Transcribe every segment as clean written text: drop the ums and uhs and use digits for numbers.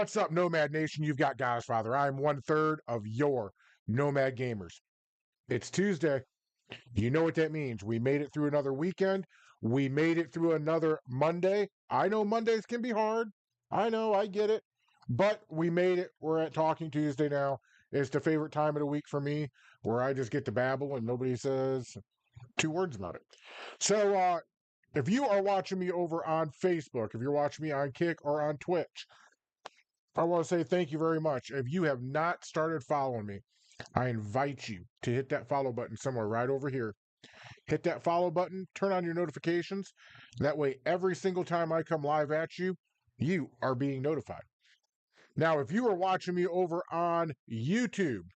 What's up, Nomad Nation? You've got Godfather. I'm 1/3 of your Nomad Gamers. It's Tuesday. You know what that means. We made it through another weekend. We made it through another Monday. I know Mondays can be hard. I know, I get it. But we made it. We're at Talking Tuesday now. It's the favorite time of the week for me where I just get to babble and nobody says two words about it. So, if you are watching me over on Facebook, if you're watching me on Kick or on Twitch, I want to say thank you very much. If you have not started following me, I invite you to hit that follow button somewhere right over here. Hit that follow button, turn on your notifications. That way, every single time I come live at you, you are being notified. Now, if you are watching me over on YouTube,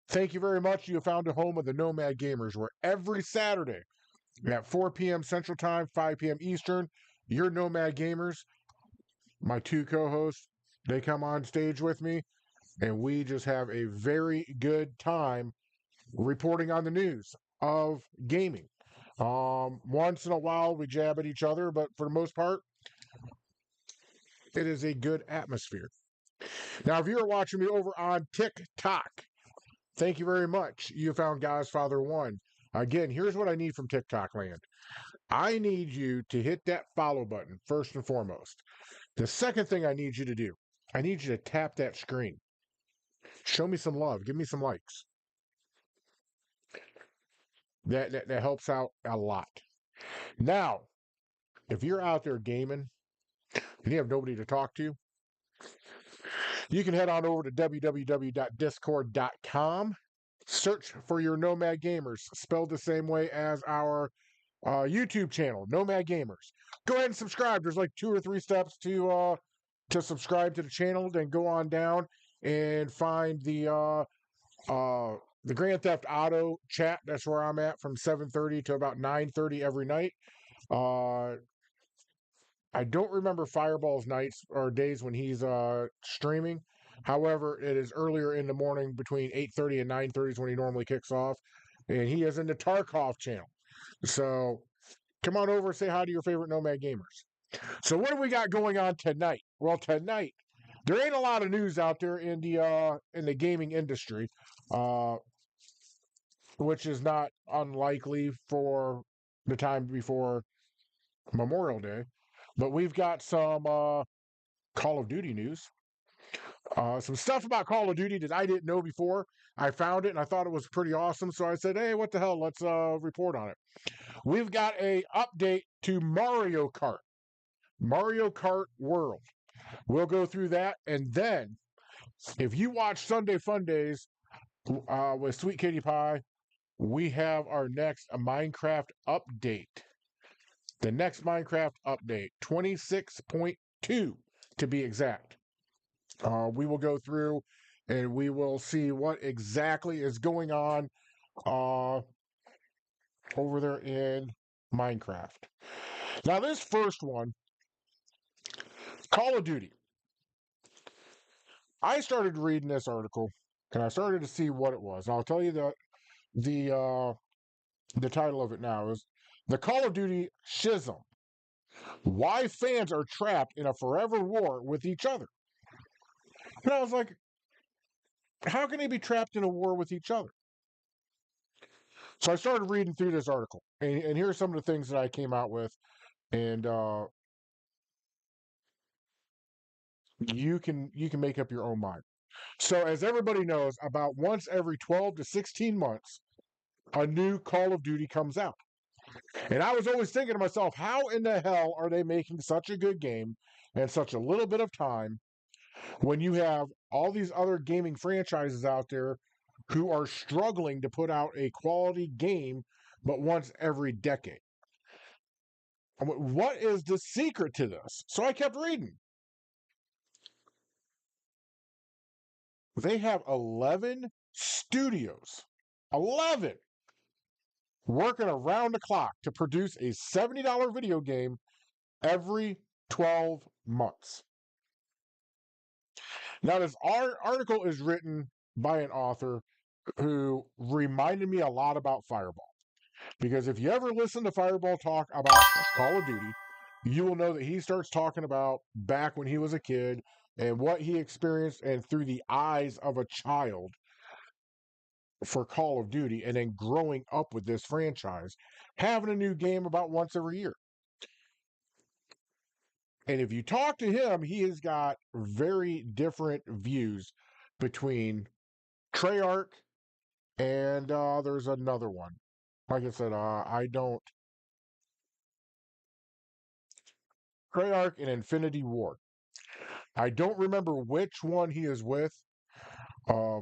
thank you very much. You have found a home of the Nomad Gamers, where every Saturday at 4 p.m. Central Time, 5 p.m. Eastern, your Nomad Gamers, my two co-hosts, they come on stage with me, and we just have a very good time reporting on the news of gaming. Once in a while, we jab at each other, but for the most part, it is a good atmosphere. Now, if you're watching me over on TikTok, thank you very much. You found Godfather 1. Again, here's what I need from TikTok land. I need you to hit that follow button first and foremost. The second thing I need you to do, I need you to tap that screen. Show me some love. Give me some likes. That helps out a lot. Now, if you're out there gaming and you have nobody to talk to, you can head on over to www.discord.com. Search for your Nomad Gamers, spelled the same way as our YouTube channel, Nomad Gamers. Go ahead and subscribe. There's like 2 or 3 steps to subscribe to the channel. Then go on down and find the Grand Theft Auto chat. That's where I'm at from 7:30 to about 9:30 every night. I don't remember Fireball's nights or days when he's streaming. However, it is earlier in the morning between 8:30 and 9:30 is when he normally kicks off. And he is in the Tarkov channel. So come on over and say hi to your favorite Nomad Gamers. So what do we got going on tonight? Well, tonight, there ain't a lot of news out there in the gaming industry, which is not unlikely for the time before Memorial Day. But we've got some Call of Duty news. Some stuff about Call of Duty that I didn't know before. I found it and I thought it was pretty awesome. So I said, hey, what the hell? Let's report on it. We've got a update to Mario Kart World. We'll go through that. And then if you watch Sunday Fun Days with Sweet Kitty Pie, we have our next Minecraft update. The next Minecraft update, 26.2 to be exact. We will go through and we will see what exactly is going on over there in Minecraft. Now, this first one, Call of Duty. I started reading this article and I started to see what it was. And I'll tell you the title of it now is The Call of Duty Schism. Why fans are trapped in a forever war with each other. And I was like, how can they be trapped in a war with each other? So I started reading through this article, and here are some of the things that I came out with, and you can make up your own mind. So as everybody knows, about once every 12 to 16 months, a new Call of Duty comes out. And I was always thinking to myself, how in the hell are they making such a good game in such a little bit of time when you have all these other gaming franchises out there who are struggling to put out a quality game but once every decade? What is the secret to this? So I kept reading. They have 11 studios, 11, working around the clock to produce a $70 video game every 12 months. Now, this article is written by an author who reminded me a lot about Fireball. Because if you ever listen to Fireball talk about Call of Duty, you will know that he starts talking about back when he was a kid and what he experienced and through the eyes of a child for Call of Duty, and then growing up with this franchise, having a new game about once every year. And if you talk to him, he has got very different views between Treyarch and there's another one. Like I said, I don't. Treyarch and Infinity Ward. I don't remember which one he is with, uh,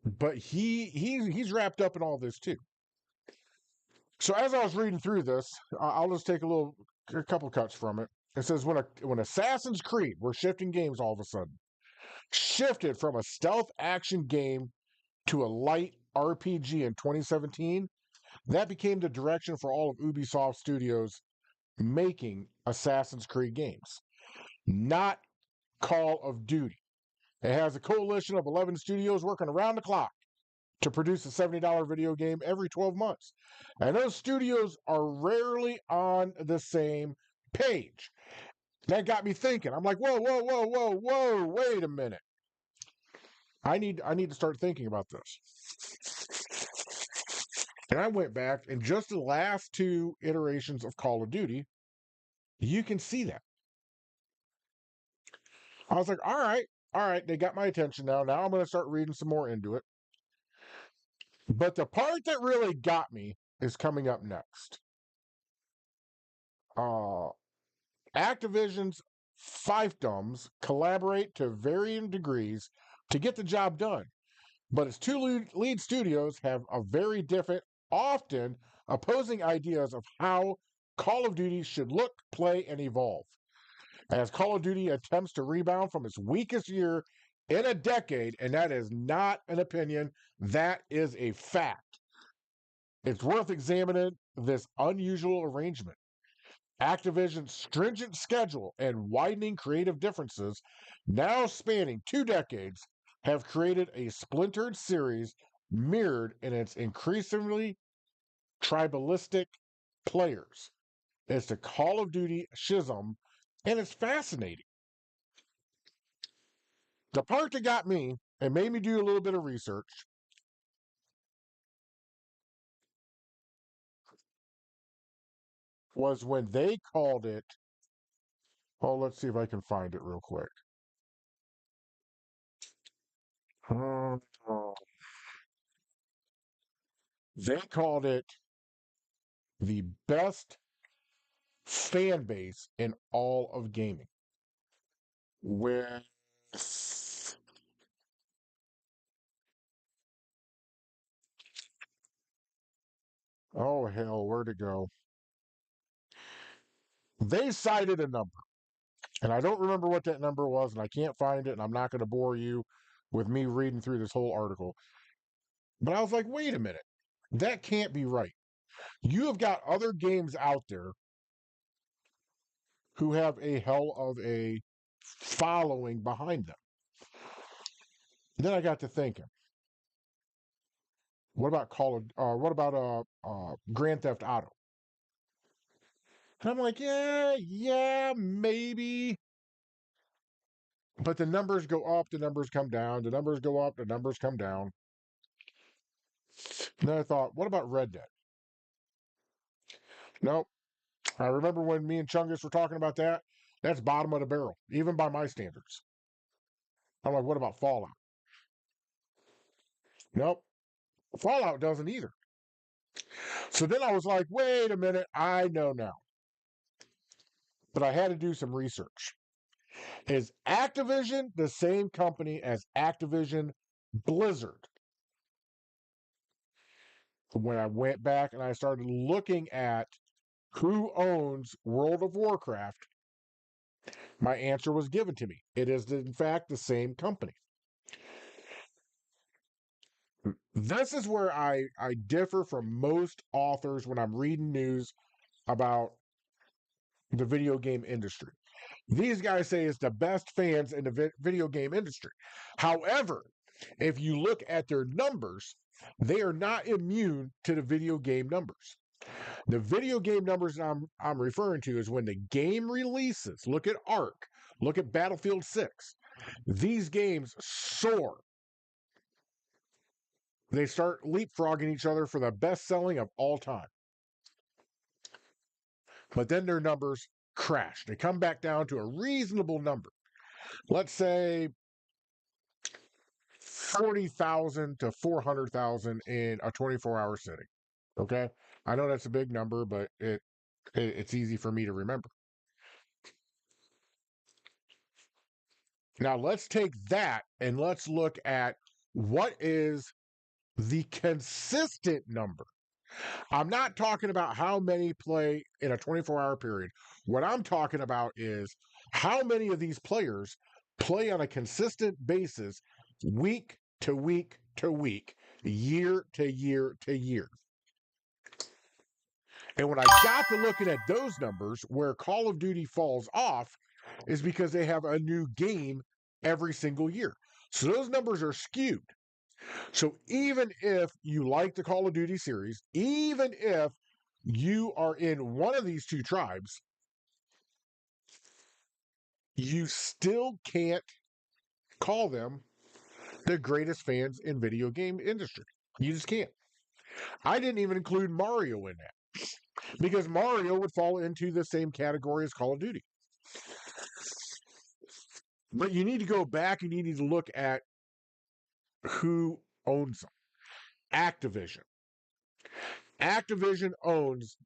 but he's wrapped up in all this too. So as I was reading through this, I'll just take a couple cuts from it. It says when Assassin's Creed, we're shifting games all of a sudden, shifted from a stealth action game to a light RPG in 2017, that became the direction for all of Ubisoft Studios making Assassin's Creed games, not Call of Duty. It has a coalition of 11 studios working around the clock to produce a $70 video game every 12 months. And those studios are rarely on the same page. That got me thinking. I'm like, whoa, wait a minute. I need to start thinking about this. And I went back, and just the last two iterations of Call of Duty, you can see that. I was like, all right, they got my attention now. Now I'm going to start reading some more into it. But the part that really got me is coming up next. Activision's fiefdoms collaborate to varying degrees to get the job done, but its two lead studios have a very different, often opposing ideas of how Call of Duty should look, play, and evolve. As Call of Duty attempts to rebound from its weakest year in a decade, and that is not an opinion, that is a fact. It's worth examining this unusual arrangement. Activision's stringent schedule and widening creative differences, now spanning 2 decades, have created a splintered series mirrored in its increasingly tribalistic players. It's the Call of Duty schism, and it's fascinating. The part that got me and made me do a little bit of research was when they called it. Oh, let's see if I can find it real quick. They called it the best fan base in all of gaming. With oh hell, where'd it go? They cited a number, and I don't remember what that number was, and I can't find it, and I'm not going to bore you with me reading through this whole article. But I was like, wait a minute, that can't be right. You have got other games out there who have a hell of a following behind them. And then I got to thinking, what about Grand Theft Auto? And I'm like, yeah, maybe. But the numbers go up, the numbers come down, the numbers go up, the numbers come down. And then I thought, what about Red Dead? Nope. I remember when me and Chungus were talking about that. That's bottom of the barrel, even by my standards. I'm like, what about Fallout? Nope. Fallout doesn't either. So then I was like, wait a minute, I know now. But I had to do some research. Is Activision the same company as Activision Blizzard? When I went back and I started looking at who owns World of Warcraft, my answer was given to me. It is, in fact, the same company. This is where I differ from most authors when I'm reading news about the video game industry. These guys say it's the best fans in the video game industry. However, if you look at their numbers, they are not immune to the video game numbers. The video game numbers I'm referring to is when the game releases. Look at Ark. Look at Battlefield 6. These games soar. They start leapfrogging each other for the best selling of all time. But then their numbers crash. They come back down to a reasonable number. Let's say 40,000 to 400,000 in a 24-hour sitting. Okay? I know that's a big number, but it's easy for me to remember. Now let's take that and let's look at what is the consistent number. I'm not talking about how many play in a 24-hour period. What I'm talking about is how many of these players play on a consistent basis, week to week to week, year to year to year. And when I got to looking at those numbers, where Call of Duty falls off is because they have a new game every single year. So those numbers are skewed. So even if you like the Call of Duty series, even if you are in one of these two tribes, you still can't call them the greatest fans in video game industry. You just can't. I didn't even include Mario in that because Mario would fall into the same category as Call of Duty. But you need to go back and you need to look at who owns them. Activision. Activision owns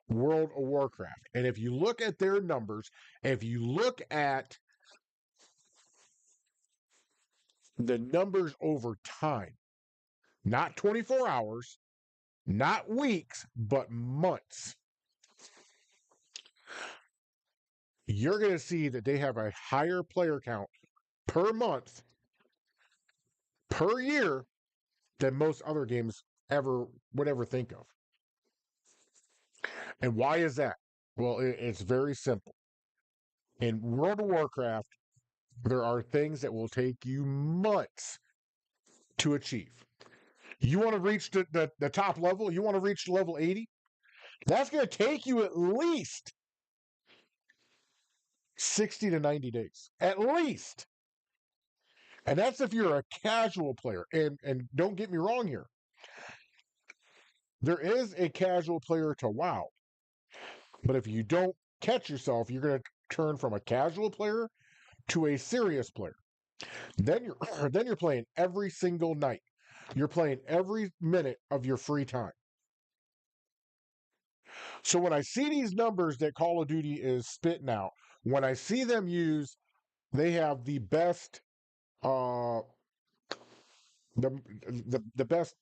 World of Warcraft. And if you look at their numbers, if you look at the numbers over time, not 24 hours, not weeks, but months, you're going to see that they have a higher player count per month, per year, than most other games ever would ever think of. And why is that? Well, it's very simple. In World of Warcraft, there are things that will take you months to achieve. You want to reach the top level? You want to reach level 80? That's going to take you at least 60 to 90 days. At least. And that's if you're a casual player. And don't get me wrong here. There is a casual player to WoW. But if you don't catch yourself, you're going to turn from a casual player to a serious player. Then you're playing every single night. You're playing every minute of your free time. So when I see these numbers that Call of Duty is spitting out, when I see them use, they have the best, the best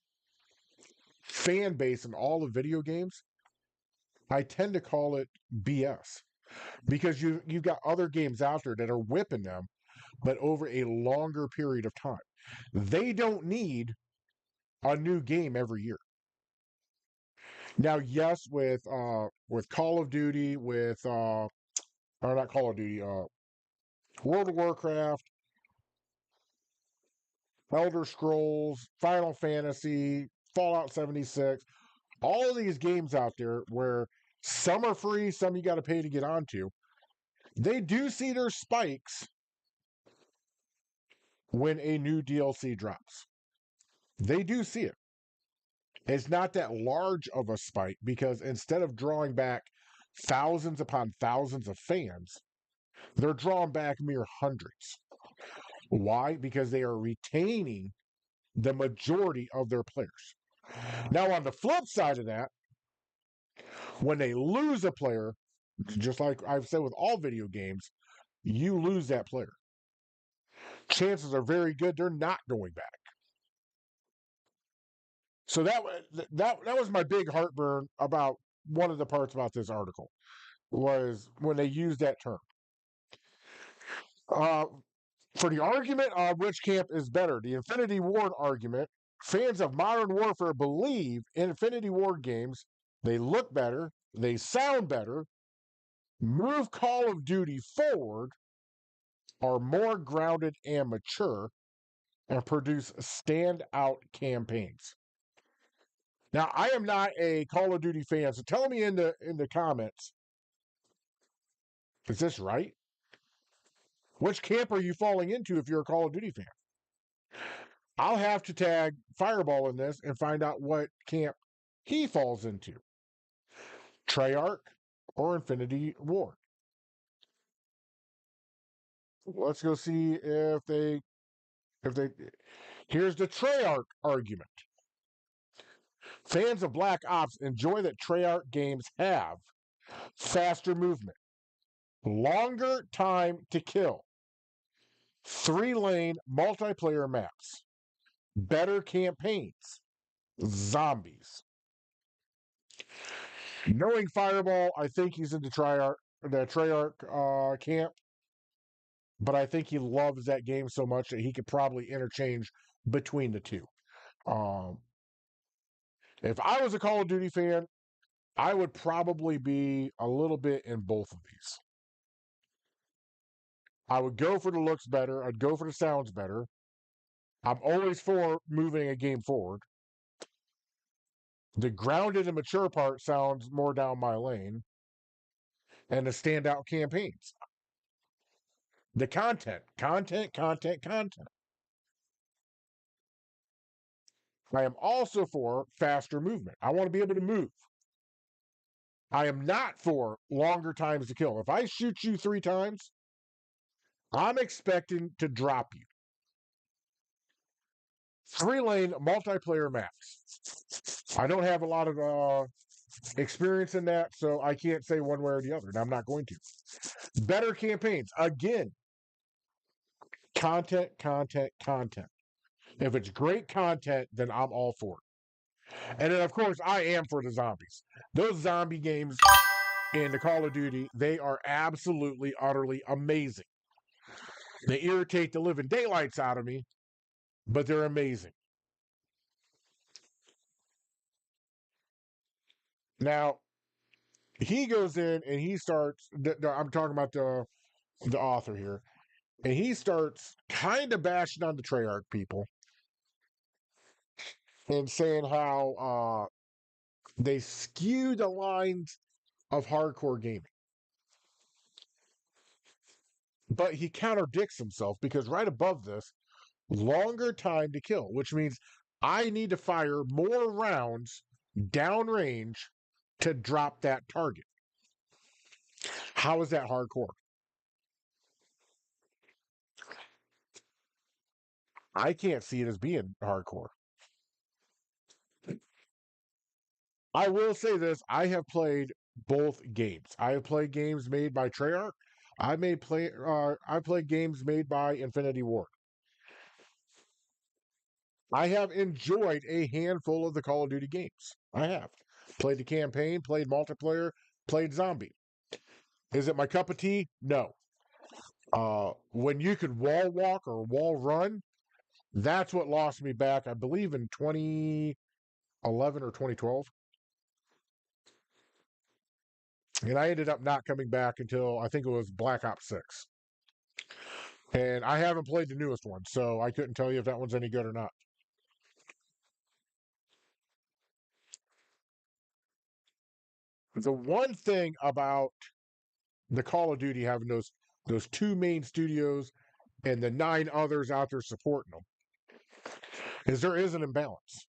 fan base in all of video games. I tend to call it BS because you've got other games out there that are whipping them, but over a longer period of time. They don't need a new game every year. Now, yes, with Call of Duty, or not Call of Duty, World of Warcraft, Elder Scrolls, Final Fantasy, Fallout 76, all of these games out there where some are free, some you got to pay to get onto. They do see their spikes when a new DLC drops. They do see it. It's not that large of a spike because instead of drawing back thousands upon thousands of fans, they're drawing back mere hundreds. Why? Because they are retaining the majority of their players. Now, on the flip side of that, when they lose a player, just like I've said with all video games, you lose that player. Chances are very good they're not going back. So that was my big heartburn about one of the parts about this article was when they used that term. For the argument on which camp is better, the Infinity Ward argument, fans of Modern Warfare believe Infinity Ward games, they look better, they sound better, move Call of Duty forward, are more grounded and mature, and produce standout campaigns. Now, I am not a Call of Duty fan, so tell me in the comments, is this right? Which camp are you falling into if you're a Call of Duty fan? I'll have to tag Fireball in this and find out what camp he falls into. Treyarch or Infinity Ward. Let's go see if they here's the Treyarch argument. Fans of Black Ops enjoy that Treyarch games have faster movement, longer time to kill, 3-lane multiplayer maps, better campaigns, zombies. Knowing Fireball, I think he's in the Treyarch camp, but I think he loves that game so much that he could probably interchange between the two. If I was a Call of Duty fan, I would probably be a little bit in both of these. I would go for the looks better. I'd go for the sounds better. I'm always for moving a game forward. The grounded and mature part sounds more down my lane. And the standout campaigns. The content. I am also for faster movement. I want to be able to move. I am not for longer times to kill. If I shoot you 3 times, I'm expecting to drop you. 3-lane multiplayer maps. I don't have a lot of experience in that, so I can't say one way or the other, and I'm not going to. Better campaigns. Again, content. If it's great content, then I'm all for it. And then, of course, I am for the zombies. Those zombie games in the Call of Duty, they are absolutely, utterly amazing. They irritate the living daylights out of me, but they're amazing. Now, he goes in and he starts, I'm talking about the author here, and he starts kind of bashing on the Treyarch people and saying how they skew the lines of hardcore gaming. But he contradicts himself because right above this, longer time to kill, which means I need to fire more rounds downrange to drop that target. How is that hardcore? I can't see it as being hardcore. I will say this, I have played both games. I have played games made by Treyarch. I played games made by Infinity Ward. I have enjoyed a handful of the Call of Duty games. I have. Played the campaign, played multiplayer, played zombie. Is it my cup of tea? No. When you could wall walk or wall run, that's what lost me back, I believe, in 2011 or 2012. And I ended up not coming back until I think it was Black Ops 6. And I haven't played the newest one, so I couldn't tell you if that one's any good or not. The one thing about the Call of Duty having those 2 main studios and the 9 others out there supporting them is there is an imbalance.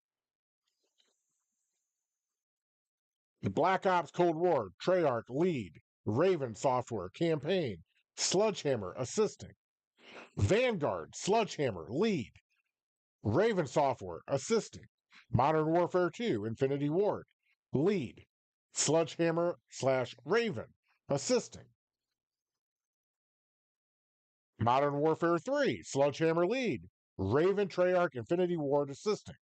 The Black Ops Cold War, Treyarch lead, Raven Software campaign, Sledgehammer assisting. Vanguard, Sledgehammer lead, Raven Software assisting. Modern Warfare 2, Infinity Ward lead, Sledgehammer/Raven assisting. Modern Warfare 3, Sledgehammer lead, Raven, Treyarch, Infinity Ward assisting.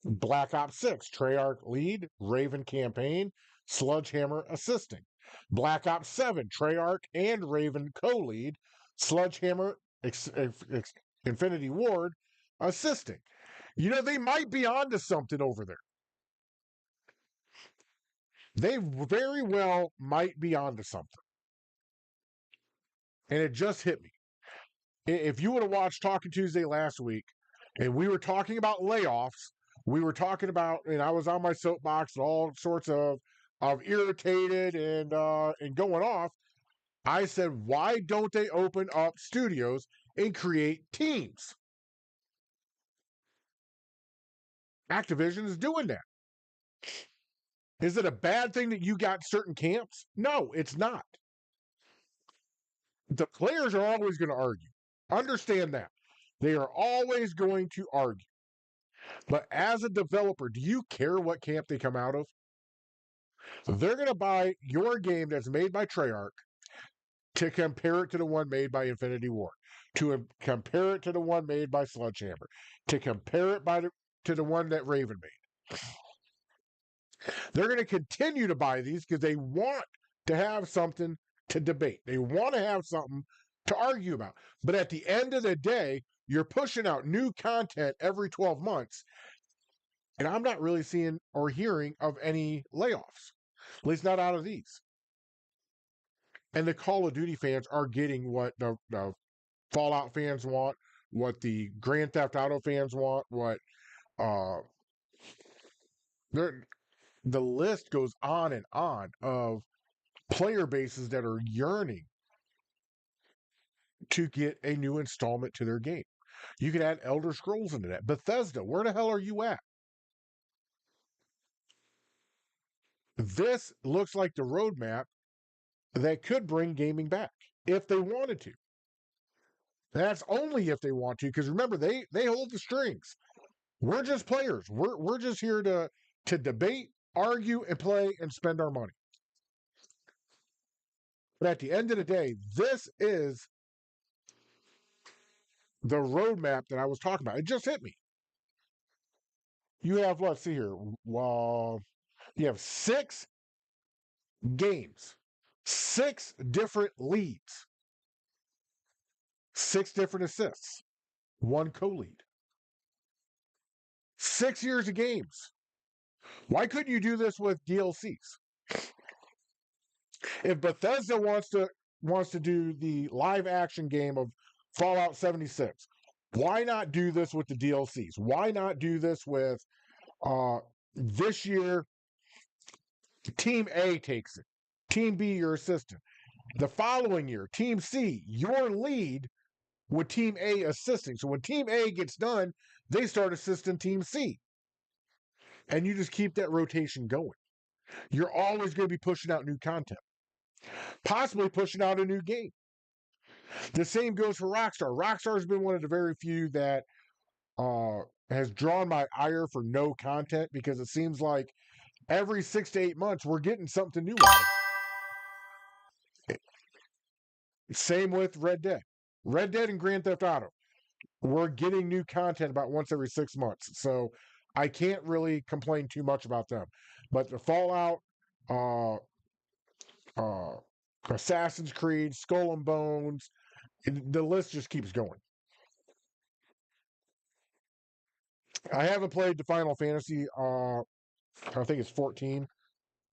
Black Ops 6, Treyarch lead, Raven campaign, Sledgehammer assisting. Black Ops 7, Treyarch and Raven co-lead, Sledgehammer, Infinity Ward assisting. You know, they might be onto something over there. They very well might be onto something. And it just hit me. If you would have watched Talking Tuesday last week, and we were talking about layoffs, we were talking about, and I was on my soapbox and all sorts of irritated and going off. I said, why don't they open up studios and create teams? Activision is doing that. Is it a bad thing that you got certain camps? No, it's not. The players are always going to argue. Understand that. They are always going to argue. But as a developer, do you care what camp they come out of? They're going to buy your game that's made by Treyarch to compare it to the one made by Infinity Ward, to compare it to the one made by Sledgehammer, to compare it to the one that Raven made. They're going to continue to buy these because they want to have something to debate. They want to have something to argue about. But at the end of the day, you're pushing out new content every 12 months. And I'm not really seeing or hearing of any layoffs, at least not out of these. And the Call of Duty fans are getting what the Fallout fans want, what the Grand Theft Auto fans want, what uh, the list goes on and on of player bases that are yearning to get a new installment to their game. You could add Elder Scrolls into that. Bethesda, where the hell are you at? This looks like the roadmap that could bring gaming back if they wanted to. That's only if they want to, because remember, they hold the strings. We're just players. We're just here to debate, argue, and play and spend our money. But at the end of the day, this is the roadmap that I was talking about. It just hit me. You have, let's see here. Well, you have 6 games, 6 different leads, 6 different assists, 1 co-lead. 6 years of games. Why couldn't you do this with DLCs? If Bethesda wants to do the live action game of Fallout 76, why not do this with the DLCs? Why not do this with this year? Team A takes it. Team B, your assistant. The following year, Team C, your lead with Team A assisting. So when Team A gets done, they start assisting Team C. And you just keep that rotation going. You're always going to be pushing out new content, possibly pushing out a new game. The same goes for Rockstar. Rockstar has been one of the very few that has drawn my ire for no content because it seems like every 6 to 8 months we're getting something new out of it. Same with Red Dead. Red Dead and Grand Theft Auto. We're getting new content about once every 6 months. So I can't really complain too much about them. But the Fallout, uh, uh, Assassin's Creed, Skull and Bones, the list just keeps going. I haven't played the Final Fantasy. I think it's 14,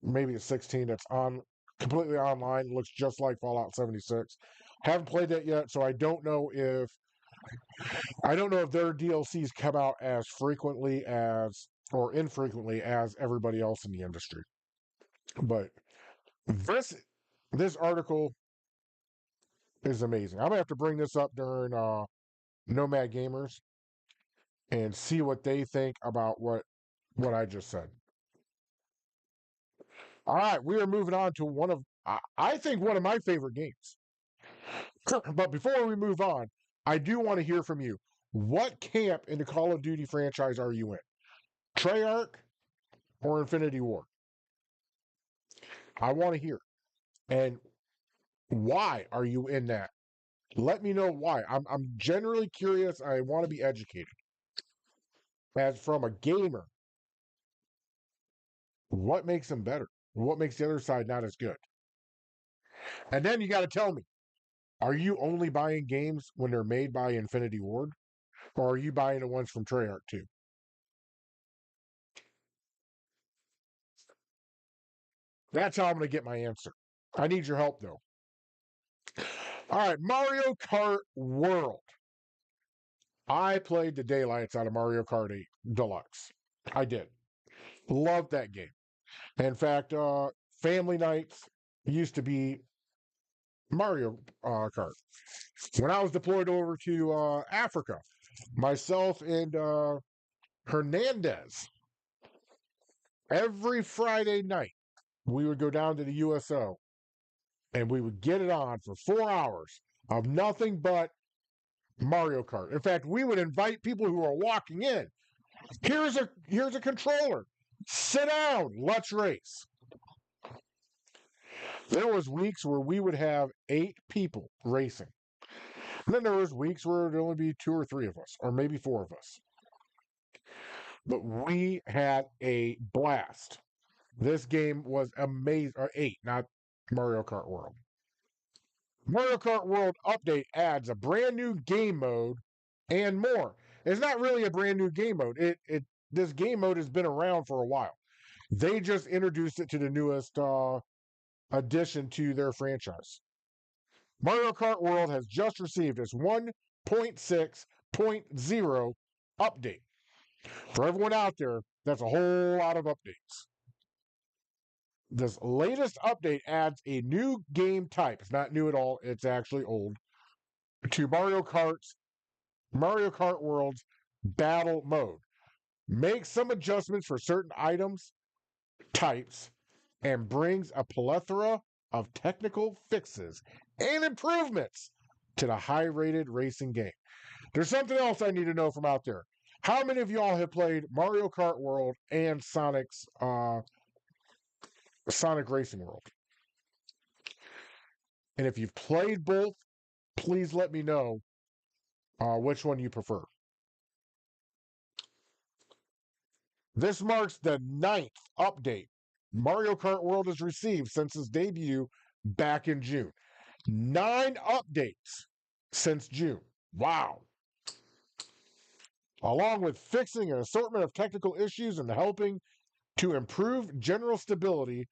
maybe it's 16. That's on completely online. It looks just like Fallout 76. Haven't played that yet, so I don't know if their DLCs come out as frequently as or infrequently as everybody else in the industry. But this article is amazing. I'm gonna have to bring this up during Nomad Gamers and see what they think about what I just said. All right, we are moving on to I think one of my favorite games. But before we move on, I do want to hear from you. What camp in the Call of Duty franchise are you in? Treyarch or Infinity Ward? I want to hear. And why are you in that? Let me know why. I'm generally curious. I want to be educated. As from a gamer, what makes them better? What makes the other side not as good? And then you got to tell me, are you only buying games when they're made by Infinity Ward? Or are you buying the ones from Treyarch too? That's how I'm going to get my answer. I need your help though. All right, Mario Kart World. I played the daylights out of Mario Kart 8 Deluxe. I did. Loved that game. In fact, family nights used to be Mario Kart. When I was deployed over to Africa, myself and Hernandez, every Friday night, we would go down to the USO and we would get it on for 4 hours of nothing but Mario Kart. In fact, we would invite people who are walking in. Here's a controller. Sit down. Let's race. There was weeks where we would have 8 people racing. And then there was weeks where it'd only be 2 or 3 of us, or maybe 4 of us. But we had a blast. This game was amazing. Or 8, not Mario Kart World. Mario Kart World Update adds a brand new game mode and more. It's not really a brand new game mode. This game mode has been around for a while. They just introduced it to the newest addition to their franchise. Mario Kart World has just received its 1.6.0 update. For everyone out there, that's a whole lot of updates. This latest update adds a new game type. It's not new at all, it's actually old. To Mario Kart World's battle mode. Makes some adjustments for certain items, types, and brings a plethora of technical fixes and improvements to the high-rated racing game. There's something else I need to know from out there. How many of y'all have played Mario Kart World and Sonic Racing World? And if you've played both, please let me know which one you prefer. This marks the 9th update Mario Kart World has received since its debut back in June. 9 updates since June. Wow. Along with fixing an assortment of technical issues and helping to improve general stability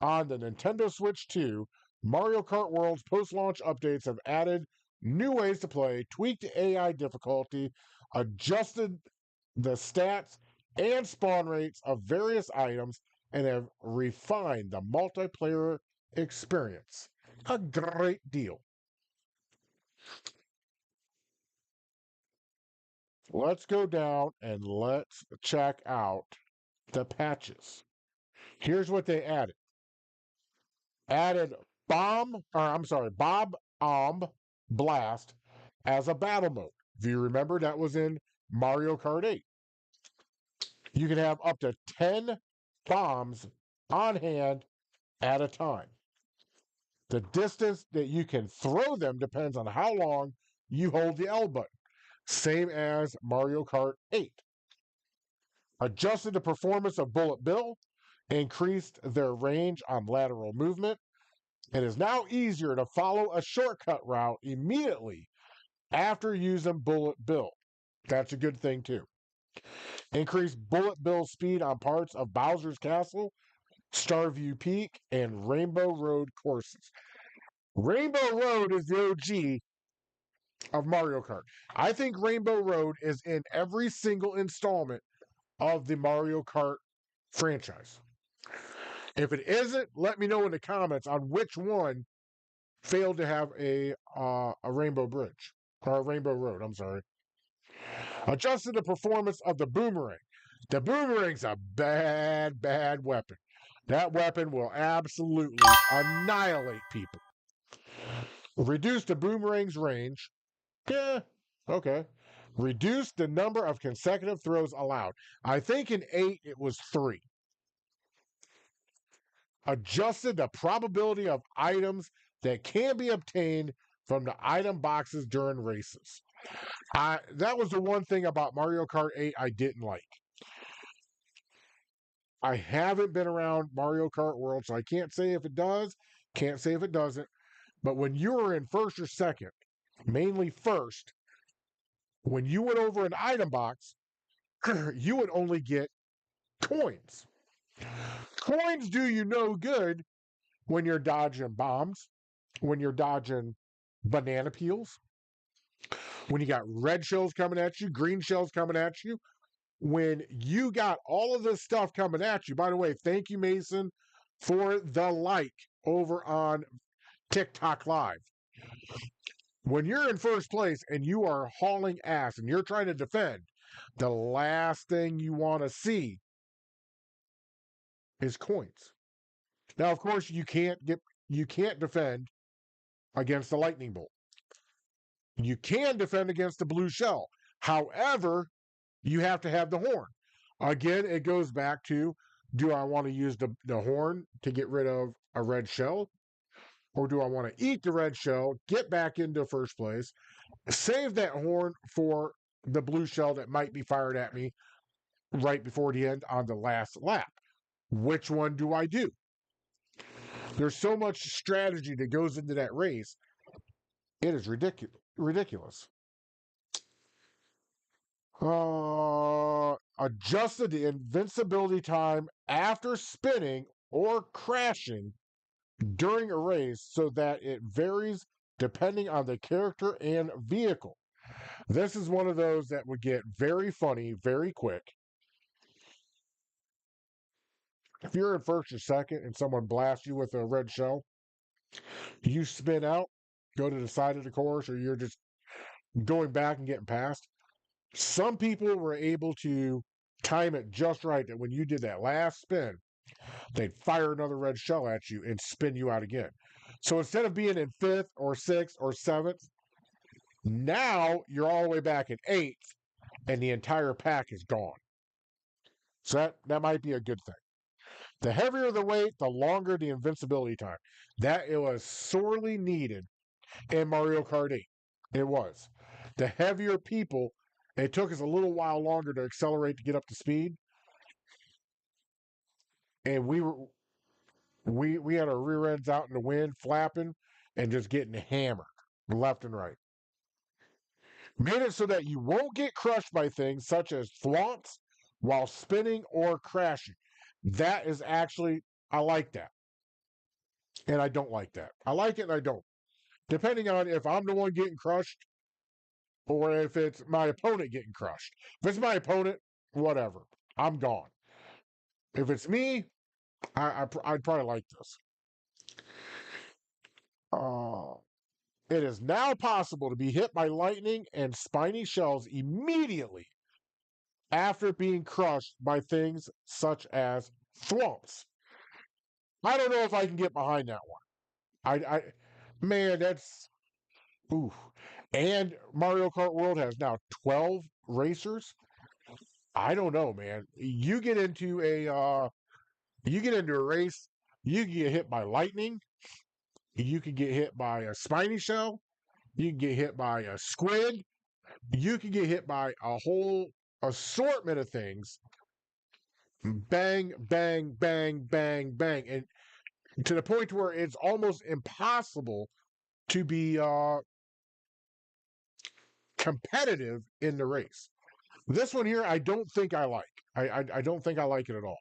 on the Nintendo Switch 2, Mario Kart World's post-launch updates have added new ways to play, tweaked the AI difficulty, adjusted the stats and spawn rates of various items, and have refined the multiplayer experience. A great deal. Let's go down and let's check out the patches. Here's what they added. Added Bob Blast as a battle mode. If you remember, that was in Mario Kart 8. You can have up to 10 bombs on hand at a time. The distance that you can throw them depends on how long you hold the L button, same as Mario Kart 8. Adjusted the performance of Bullet Bill, increased their range on lateral movement. It is now easier to follow a shortcut route immediately after using Bullet Bill. That's a good thing too. Increase Bullet Bill speed on parts of Bowser's Castle, Starview Peak, and Rainbow Road courses. Rainbow Road is the OG of Mario Kart. I think Rainbow Road is in every single installment of the Mario Kart franchise. If it isn't, let me know in the comments on which one failed to have a Rainbow Bridge or a Rainbow Road. I'm sorry. Adjusted the performance of the boomerang. The boomerang's a bad, bad weapon. That weapon will absolutely annihilate people. Reduce the boomerang's range. Yeah, okay. Reduce the number of consecutive throws allowed. I think in 8 it was 3. Adjusted the probability of items that can be obtained from the item boxes during races. That was the one thing about Mario Kart 8 I didn't like. I haven't been around Mario Kart World, so I can't say if it does, can't say if it doesn't. But when you were in first or second, mainly first, when you went over an item box, you would only get coins. Coins do you no good when you're dodging bombs, when you're dodging banana peels, when you got red shells coming at you, green shells coming at you, when you got all of this stuff coming at you. By the way, thank you, Mason, for the like over on TikTok Live. When you're in first place and you are hauling ass and you're trying to defend, the last thing you want to see is coins. Now, of course, you can't defend against the lightning bolt. You can defend against the blue shell. However, you have to have the horn. Again, it goes back to, do I want to use the horn to get rid of a red shell? Or do I want to eat the red shell, get back into first place, save that horn for the blue shell that might be fired at me right before the end on the last lap? Which one do I do? There's so much strategy that goes into that race. It is ridiculous. Adjusted the invincibility time after spinning or crashing during a race so that it varies depending on the character and vehicle. This is one of those that would get very funny very quick. If you're in first or second and someone blasts you with a red shell, you spin out, go to the side of the course, or you're just going back and getting past. Some people were able to time it just right that when you did that last spin, they'd fire another red shell at you and spin you out again. So instead of being in fifth or sixth or seventh, now you're all the way back in eighth and the entire pack is gone. So that might be a good thing. The heavier the weight, the longer the invincibility time. That it was sorely needed in Mario Kart 8. It was. The heavier people, it took us a little while longer to accelerate to get up to speed. And we had our rear ends out in the wind, flapping, and just getting hammered left and right. Made it so that you won't get crushed by things such as thwomps while spinning or crashing. That is actually, I like that. And I don't like that. I like it and I don't. Depending on if I'm the one getting crushed or if it's my opponent getting crushed. If it's my opponent, whatever. I'm gone. If it's me, I'd probably like this. It is now possible to be hit by lightning and spiny shells immediately after being crushed by things such as thwomps. I don't know if I can get behind that one. Man, that's ooh. And Mario Kart World has now 12 racers. I don't know, man. You get into a race, you can get hit by lightning, you can get hit by a spiny shell, you can get hit by a squid, you can get hit by a whole assortment of things. Bang, bang, bang, bang, bang. And to the point where it's almost impossible to be competitive in the race. This one here, I don't think I like. I don't think I like it at all.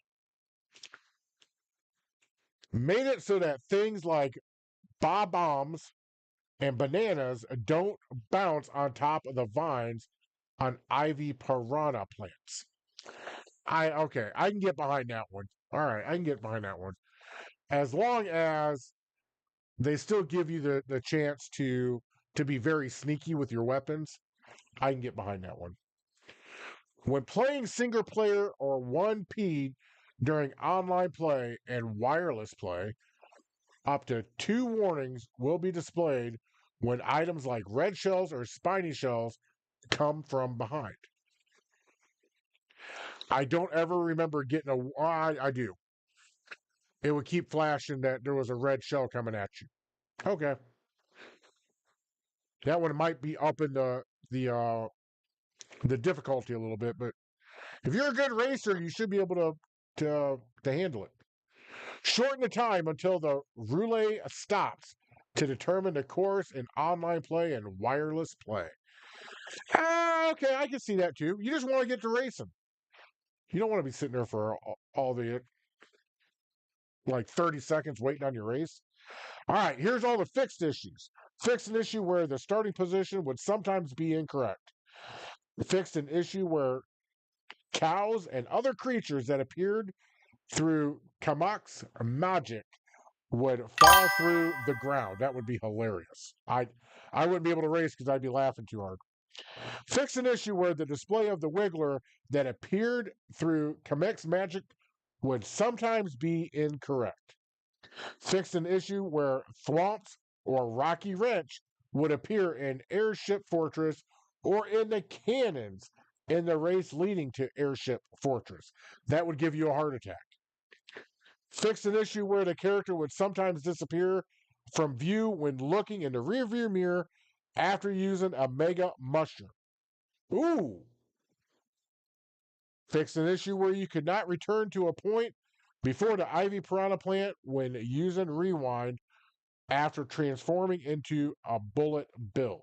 Made it so that things like bombs and bananas don't bounce on top of the vines on ivy piranha plants. I can get behind that one. All right, I can get behind that one. As long as they still give you the chance to be very sneaky with your weapons, I can get behind that one. When playing single player or 1P during online play and wireless play, up to 2 warnings will be displayed when items like red shells or spiny shells come from behind. I don't ever remember getting a. I do. It would keep flashing that there was a red shell coming at you. Okay. That one might be up in the difficulty a little bit, but if you're a good racer, you should be able to handle it. Shorten the time until the roulette stops to determine the course in online play and wireless play. Okay, I can see that too. You just want to get to racing. You don't want to be sitting there for all the like 30 seconds waiting on your race. All right, here's all the fixed issues. Fixed an issue where the starting position would sometimes be incorrect. Fixed an issue where cows and other creatures that appeared through Kamak's magic would fall through the ground. That would be hilarious. I wouldn't be able to race because I'd be laughing too hard. Fix an issue where the display of the Wiggler that appeared through Kamek's magic would sometimes be incorrect. Fix an issue where Thwomps or Rocky Wrench would appear in Airship Fortress or in the cannons in the race leading to Airship Fortress. That would give you a heart attack. Fix an issue where the character would sometimes disappear from view when looking in the rearview mirror after using a Mega Mushroom. Ooh! Fix an issue where you could not return to a point before the Ivy Piranha plant when using Rewind after transforming into a Bullet Bill.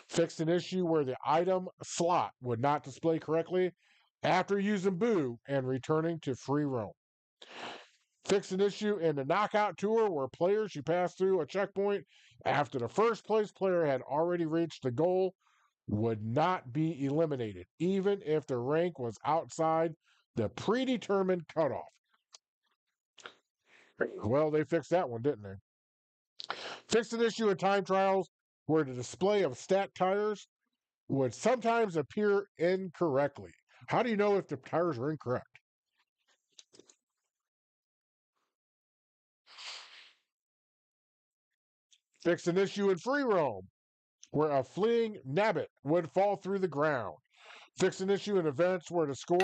Fix an issue where the item slot would not display correctly after using Boo and returning to free roam. Fix an issue in the Knockout Tour where players who pass through a checkpoint after the first place player had already reached the goal would not be eliminated, even if the rank was outside the predetermined cutoff. Well, they fixed that one, didn't they? Fixed an issue in time trials where the display of stat tires would sometimes appear incorrectly. How do you know if the tires are incorrect? Fixed an issue in free roam where a fleeing Nabbit would fall through the ground. Fixed an issue in events where the scores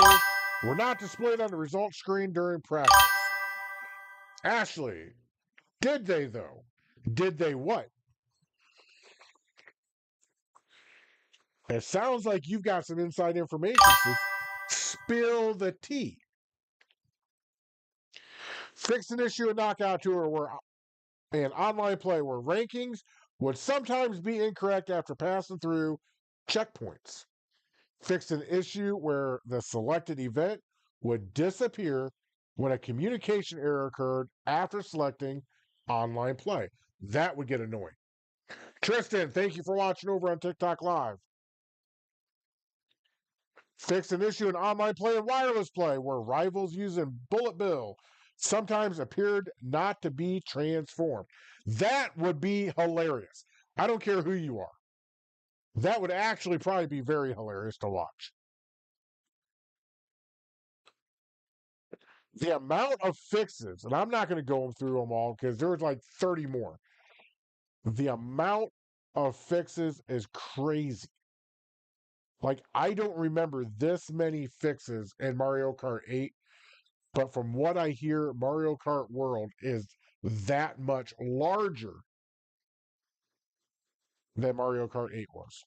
were not displayed on the results screen during practice. Ashley, did they though? Did they what? It sounds like you've got some inside information, so spill the tea. Fixed an issue in Knockout Tour where an online play where rankings would sometimes be incorrect after passing through checkpoints. Fixed an issue where the selected event would disappear when a communication error occurred after selecting online play. That would get annoying. Tristan, thank you for watching over on TikTok Live. Fixed an issue in online play and wireless play where rivals using Bullet Bill sometimes appeared not to be transformed. That would be hilarious. I don't care who you are. That would actually probably be very hilarious to watch. The amount of fixes, and I'm not going to go through them all because there was like 30 more. The amount of fixes is crazy. Like, I don't remember this many fixes in Mario Kart 8, but from what I hear, Mario Kart World is that much larger than Mario Kart 8 was.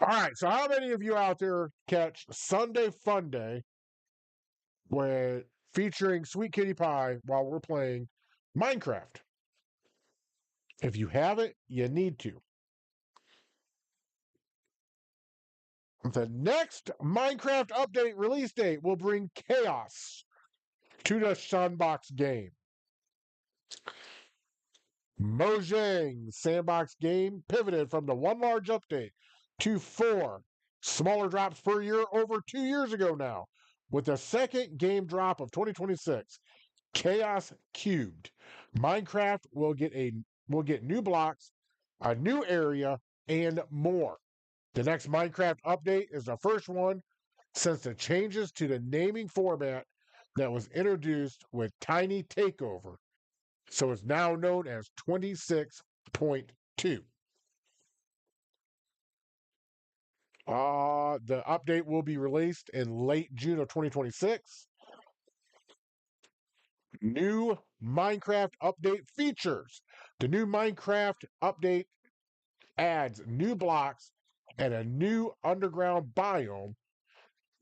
All right, so how many of you out there catch Sunday Fun Day with featuring Sweet Kitty Pie while we're playing Minecraft? If you haven't, you need to. The next Minecraft update release date will bring chaos to the Sandbox game. Mojang Sandbox game pivoted from the one large update to 4 smaller drops per year over 2 years ago now, with the second game drop of 2026, Chaos Cubed. Minecraft will get new blocks, a new area, and more. The next Minecraft update is the first one since the changes to the naming format that was introduced with Tiny Takeover. So it's now known as 26.2. The update will be released in late June of 2026. New Minecraft update features. The new Minecraft update adds new blocks and a new underground biome,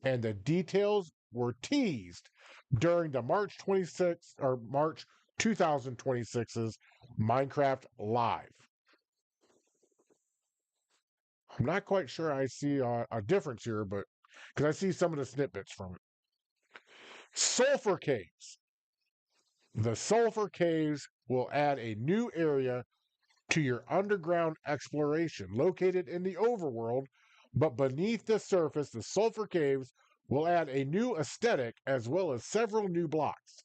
and the details were teased during the March 26th or March 2026's Minecraft Live. I'm not quite sure I see a difference here, but because I see some of the snippets from it. Sulfur Caves. The Sulfur Caves will add a new area to your underground exploration located in the overworld, but beneath the surface, the Sulfur Caves will add a new aesthetic as well as several new blocks.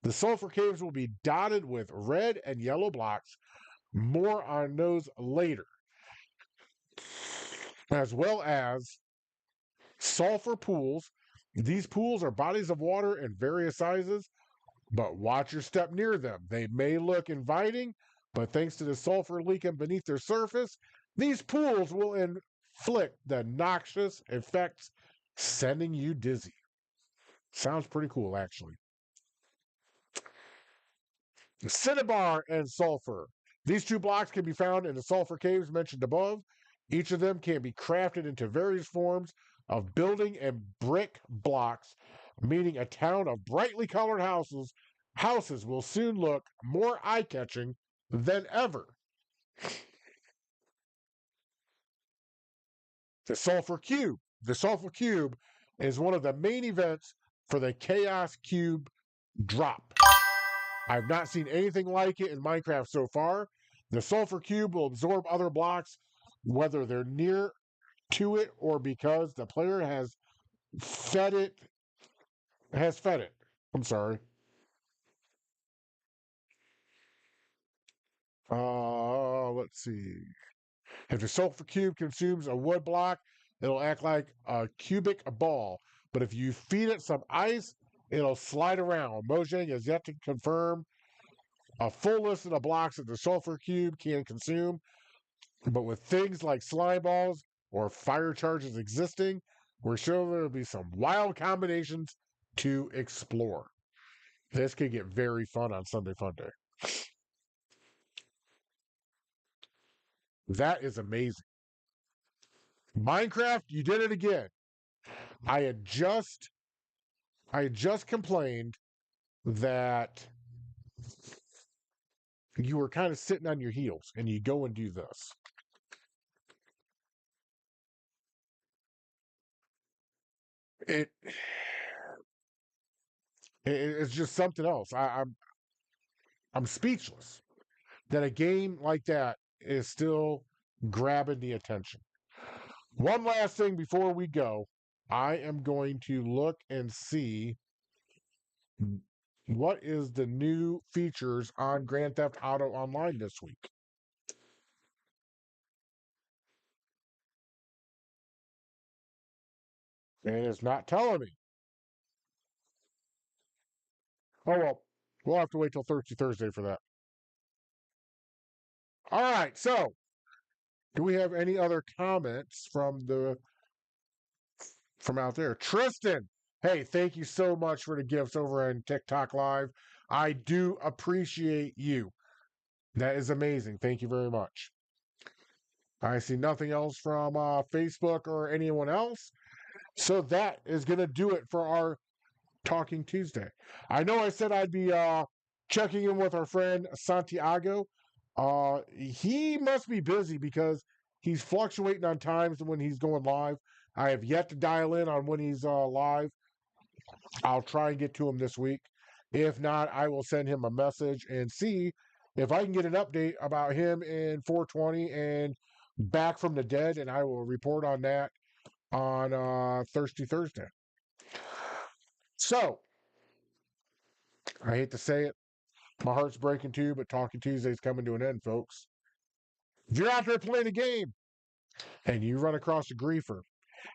The sulfur caves will be dotted with red and yellow blocks. More on those later. As well as sulfur pools. These pools are bodies of water in various sizes, but watch your step near them. They may look inviting, but thanks to the sulfur leaking beneath their surface, these pools will inflict the noxious effects, sending you dizzy. Sounds pretty cool, actually. Cinnabar and sulfur. These two blocks can be found in the sulfur caves mentioned above. Each of them can be crafted into various forms of building and brick blocks, meaning a town of brightly colored houses will soon look more eye-catching than ever. The Sulfur Cube. The Sulfur Cube is one of the main events for the Chaos Cube drop. I've not seen anything like it in Minecraft so far. The Sulfur Cube will absorb other blocks, whether they're near to it or because the player has fed it. I'm sorry. Let's see. If the sulfur cube consumes a wood block, it'll act like a cubic ball. But if you feed it some ice, it'll slide around. Mojang has yet to confirm a full list of the blocks that the sulfur cube can consume. But with things like slime balls or fire charges existing, we're sure there'll be some wild combinations to explore. This could get very fun on Sunday Fun Day. That is amazing. Minecraft, you did it again. I had just complained that you were kind of sitting on your heels and you go and do this. It's just something else. I'm speechless that a game like that is still grabbing the attention. One last thing before we go, I am going to look and see what is the new features on Grand Theft Auto Online this week. And it's not telling me. Oh well, we'll have to wait till Thursday for that. All right, so do we have any other comments from out there? Tristan, hey, thank you so much for the gifts over on TikTok Live. I do appreciate you. That is amazing. Thank you very much. I see nothing else from Facebook or anyone else. So that is going to do it for our Talking Tuesday. I know I said I'd be checking in with our friend Santiago. He must be busy because he's fluctuating on times when he's going live. I have yet to dial in on when he's live. I'll try and get to him this week. If not, I will send him a message and see if I can get an update about him in 420 and Back from the Dead, and I will report on that on Thursday. So, I hate to say it, my heart's breaking too, but Talking Tuesday's coming to an end, folks. If you're out there playing a game and you run across a griefer,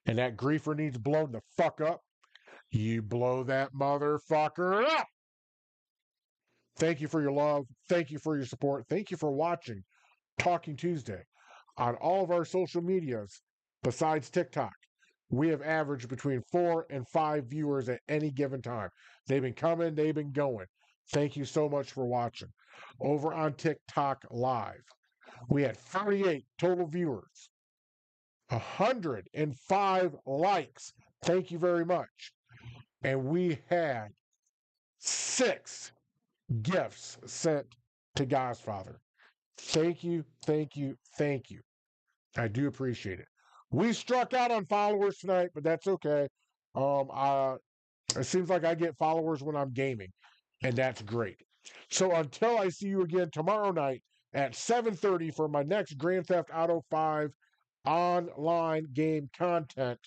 and that griefer needs blown the fuck up, you blow that motherfucker up. Thank you for your love. Thank you for your support. Thank you for watching Talking Tuesday on all of our social medias besides TikTok. We have averaged between 4 and 5 viewers at any given time. They've been coming, they've been going. Thank you so much for watching. Over on TikTok Live, we had 38 total viewers, 105 likes. Thank you very much. And we had 6 gifts sent to God's Father. Thank you, thank you, thank you. I do appreciate it. We struck out on followers tonight, but that's okay. It seems like I get followers when I'm gaming, and that's great. So until I see you again tomorrow night at 7:30 for my next Grand Theft Auto 5 online game content,